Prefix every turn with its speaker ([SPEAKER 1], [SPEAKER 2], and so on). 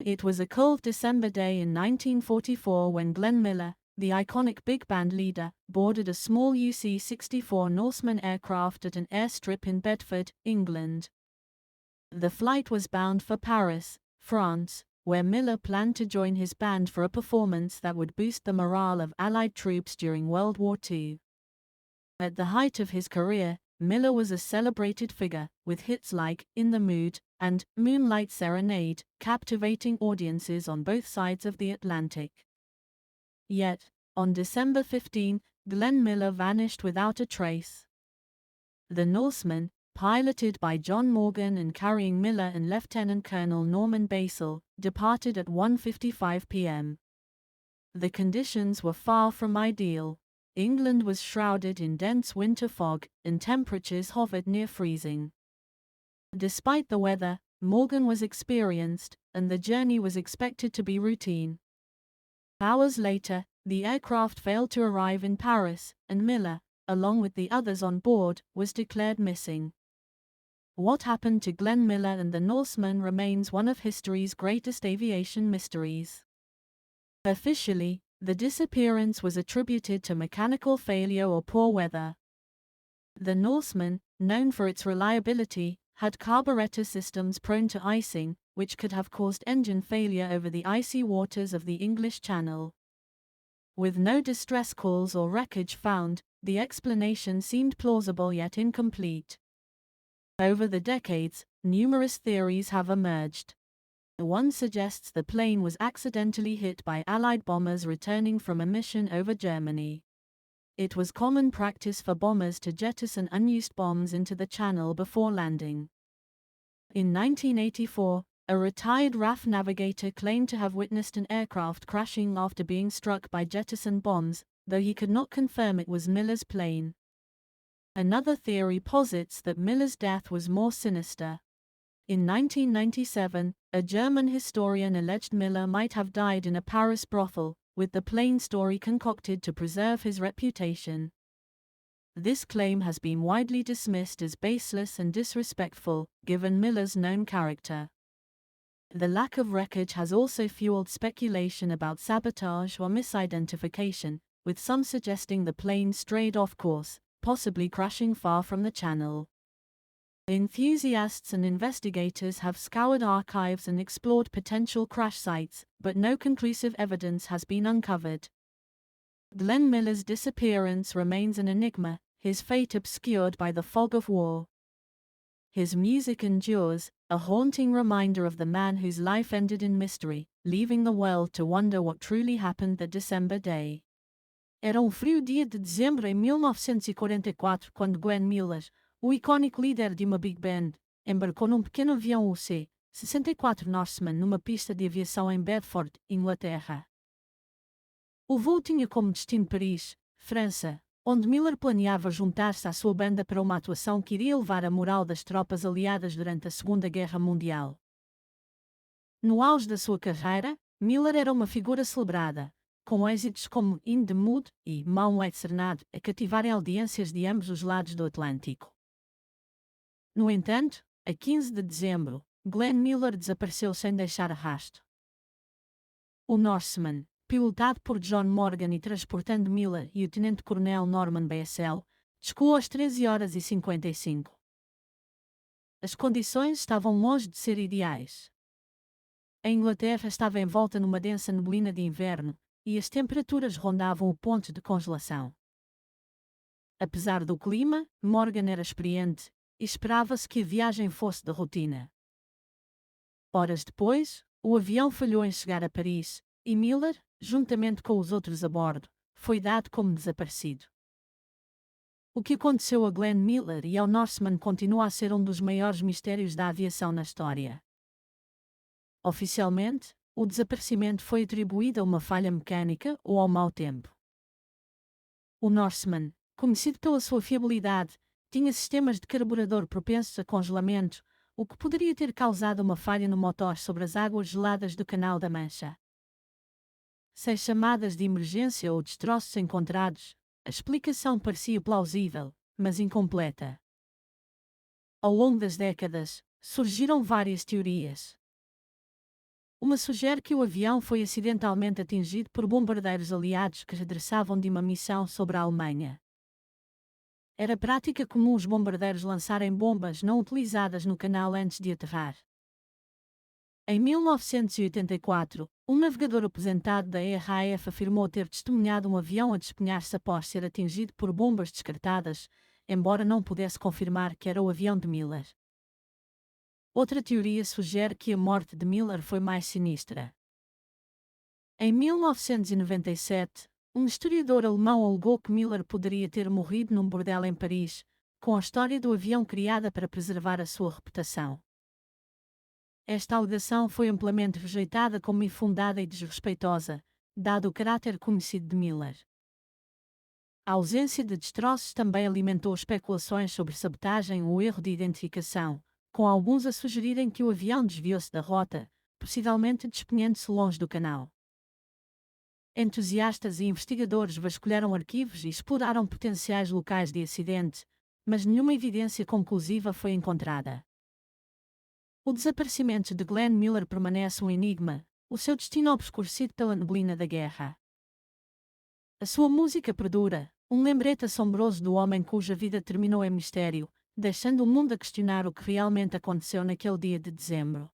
[SPEAKER 1] It was a cold December day in 1944 when Glenn Miller, the iconic big band leader, boarded a small UC-64 Norseman aircraft at an airstrip in Bedford, England. The flight was bound for Paris, France, where Miller planned to join his band for a performance that would boost the morale of Allied troops during World War II. At the height of his career, Miller was a celebrated figure, with hits like In the Mood and Moonlight Serenade captivating audiences on both sides of the Atlantic. Yet, on December 15, Glenn Miller vanished without a trace. The Norseman, piloted by John Morgan and carrying Miller and Lieutenant Colonel Norman Basile, departed at 1:55 p.m. The conditions were far from ideal. England was shrouded in dense winter fog, and temperatures hovered near freezing. Despite the weather, Morgan was experienced, and the journey was expected to be routine. Hours later, the aircraft failed to arrive in Paris, and Miller, along with the others on board, was declared missing. What happened to Glenn Miller and the Norseman remains one of history's greatest aviation mysteries. Officially, the disappearance was attributed to mechanical failure or poor weather. The Norseman, known for its reliability, had carburetor systems prone to icing, which could have caused engine failure over the icy waters of the English Channel. With no distress calls or wreckage found, the explanation seemed plausible yet incomplete. Over the decades, numerous theories have emerged. One suggests the plane was accidentally hit by Allied bombers returning from a mission over Germany. It was common practice for bombers to jettison unused bombs into the Channel before landing. In 1984, a retired RAF navigator claimed to have witnessed an aircraft crashing after being struck by jettisoned bombs, though he could not confirm it was Miller's plane. Another theory posits that Miller's death was more sinister. In 1997, a German historian alleged Miller might have died in a Paris brothel, with the plane story concocted to preserve his reputation. This claim has been widely dismissed as baseless and disrespectful, given Miller's known character. The lack of wreckage has also fueled speculation about sabotage or misidentification, with some suggesting the plane strayed off course, possibly crashing far from the Channel. Enthusiasts and investigators have scoured archives and explored potential crash sites, but no conclusive evidence has been uncovered. Glenn Miller's disappearance remains an enigma, his fate obscured by the fog of war. His music endures, a haunting reminder of the man whose life ended in mystery, leaving the world to wonder what truly happened that December day.
[SPEAKER 2] Era frio dia de dezembro em 1944 quando Glenn Miller, o icônico líder de uma big band, embarcou num pequeno avião UC-64 Norseman numa pista de aviação em Bedford, Inglaterra. O voo tinha como destino Paris, França, onde Miller planeava juntar-se à sua banda para uma atuação que iria elevar a moral das tropas aliadas durante a Segunda Guerra Mundial. No auge da sua carreira, Miller era uma figura celebrada, com êxitos como In the Mood e Moonlight Serenade a cativarem audiências de ambos os lados do Atlântico. No entanto, a 15 de dezembro, Glenn Miller desapareceu sem deixar rastro. O Norseman, pilotado por John Morgan e transportando Miller e o tenente-coronel Norman Basile, descolou às 13h55. As condições estavam longe de ser ideais. A Inglaterra estava envolta numa densa neblina de inverno, e as temperaturas rondavam o ponto de congelação. Apesar do clima, Morgan era experiente, e esperava-se que a viagem fosse de rotina. Horas depois, o avião falhou em chegar a Paris, e Miller, juntamente com os outros a bordo, foi dado como desaparecido. O que aconteceu a Glenn Miller e ao Norseman continua a ser um dos maiores mistérios da aviação na história. Oficialmente, o desaparecimento foi atribuído a uma falha mecânica ou ao mau tempo. O Norseman, conhecido pela sua fiabilidade, tinha sistemas de carburador propensos a congelamento, o que poderia ter causado uma falha no motor sobre as águas geladas do Canal da Mancha. Sem chamadas de emergência ou destroços encontrados, a explicação parecia plausível, mas incompleta. Ao longo das décadas, surgiram várias teorias. Uma sugere que o avião foi acidentalmente atingido por bombardeiros aliados que regressavam de uma missão sobre a Alemanha. Era prática comum os bombardeiros lançarem bombas não utilizadas no canal antes de aterrar. Em 1984, um navegador aposentado da RAF afirmou ter testemunhado um avião a despenhar-se após ser atingido por bombas descartadas, embora não pudesse confirmar que era o avião de Miller. Outra teoria sugere que a morte de Miller foi mais sinistra. Em 1997, um historiador alemão alegou que Miller poderia ter morrido num bordel em Paris, com a história do avião criada para preservar a sua reputação. Esta alegação foi amplamente rejeitada como infundada e desrespeitosa, dado o caráter conhecido de Miller. A ausência de destroços também alimentou especulações sobre sabotagem ou erro de identificação, com alguns a sugerirem que o avião desviou-se da rota, possivelmente despenhando-se longe do canal. Entusiastas e investigadores vasculharam arquivos e exploraram potenciais locais de acidente, mas nenhuma evidência conclusiva foi encontrada. O desaparecimento de Glenn Miller permanece um enigma, o seu destino obscurecido pela neblina da guerra. A sua música perdura, um lembrete assombroso do homem cuja vida terminou em mistério, deixando o mundo a questionar o que realmente aconteceu naquele dia de dezembro.